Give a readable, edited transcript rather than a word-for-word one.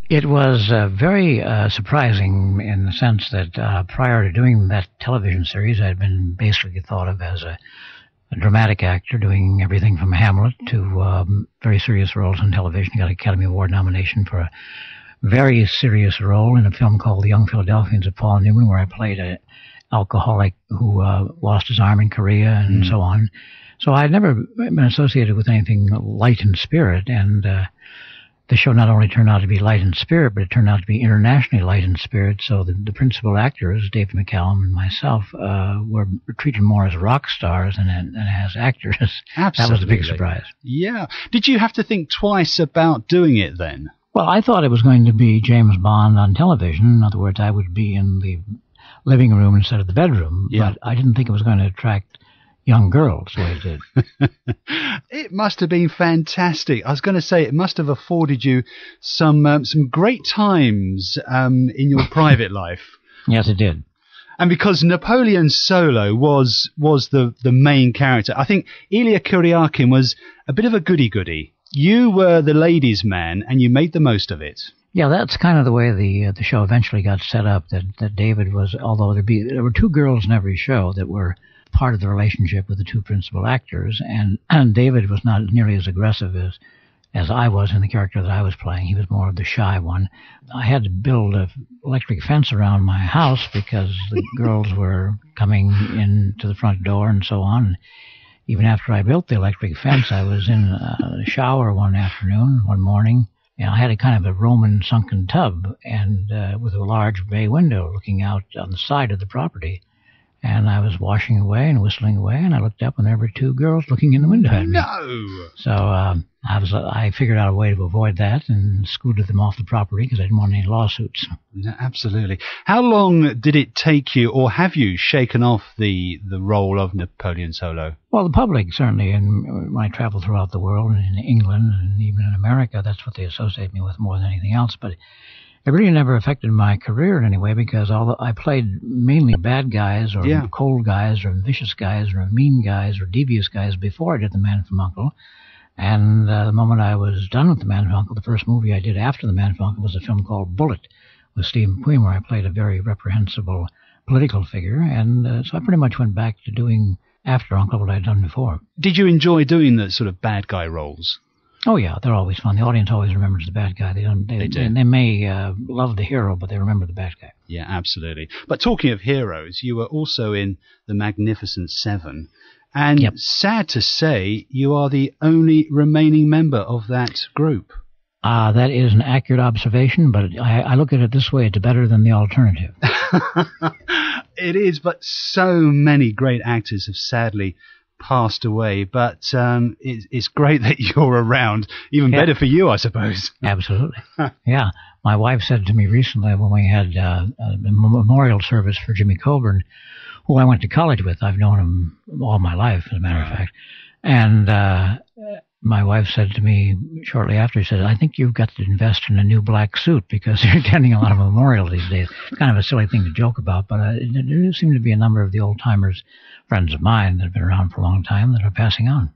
It was very surprising in the sense that prior to doing that television series, I had been basically thought of as a dramatic actor, doing everything from Hamlet to very serious roles on television. Got an Academy Award nomination for a very serious role in a film called The Young Philadelphians of Paul Newman, where I played an alcoholic who lost his arm in Korea and so on. So I had never been associated with anything light in spirit, and the show not only turned out to be light in spirit, but it turned out to be internationally light in spirit. So the principal actors, David McCallum and myself, were treated more as rock stars than as actors. Absolutely. That was a big surprise. Yeah. Did you have to think twice about doing it then? Well, I thought it was going to be James Bond on television. In other words, I would be in the living room instead of the bedroom. Yeah. But I didn't think it was going to attract young girls the way it did. It must have been fantastic. I was going to say it must have afforded you some great times in your private life. Yes, it did. And because Napoleon Solo was the main character, I think Ilya Kuryakin was a bit of a goody-goody. You were the ladies' man, and you made the most of it. Yeah, that's kind of the way the show eventually got set up, that David was, although there were two girls in every show that were part of the relationship with the two principal actors, and David was not nearly as aggressive as I was in the character that I was playing. He was more of the shy one. I had to build an electric fence around my house because the girls were coming in to the front door and so on. Even after I built the electric fence, I was in a shower one morning, and I had a kind of a Roman sunken tub and with a large bay window looking out on the side of the property. And I was washing away and whistling away, and I looked up, and there were two girls looking in the window at me. No! So I figured out a way to avoid that and scooted them off the property because I didn't want any lawsuits. No, absolutely. How long did it take you, or have you shaken off the role of Napoleon Solo? Well, the public, certainly, and when I travel throughout the world, and in England, and even in America, that's what they associate me with more than anything else. But it really never affected my career in any way, because although I played mainly bad guys or cold guys or vicious guys or mean guys or devious guys before I did The Man from U.N.C.L.E. And the moment I was done with The Man from U.N.C.L.E., the first movie I did after The Man from U.N.C.L.E. was a film called Bullet with Steve McQueen, where I played a very reprehensible political figure. And so I pretty much went back to doing after U.N.C.L.E. what I'd done before. Did you enjoy doing the sort of bad guy roles? Oh, yeah, they're always fun. The audience always remembers the bad guy. They may love the hero, but they remember the bad guy. Yeah, absolutely. But talking of heroes, you were also in The Magnificent Seven. And sad to say, you are the only remaining member of that group. That is an accurate observation, but I look at it this way: it's better than the alternative. It is, but so many great actors have sadly passed away, but it's great that you're around. Even better for you, I suppose. Absolutely. Yeah. My wife said to me recently when we had a memorial service for Jimmy Coburn, who I went to college with. I've known him all my life, as a matter of fact. And my wife said to me shortly after, she said, I think you've got to invest in a new black suit because you're attending a lot of memorials these days. It's kind of a silly thing to joke about, but there do seem to be a number of the old-timers, friends of mine that have been around for a long time, that are passing on.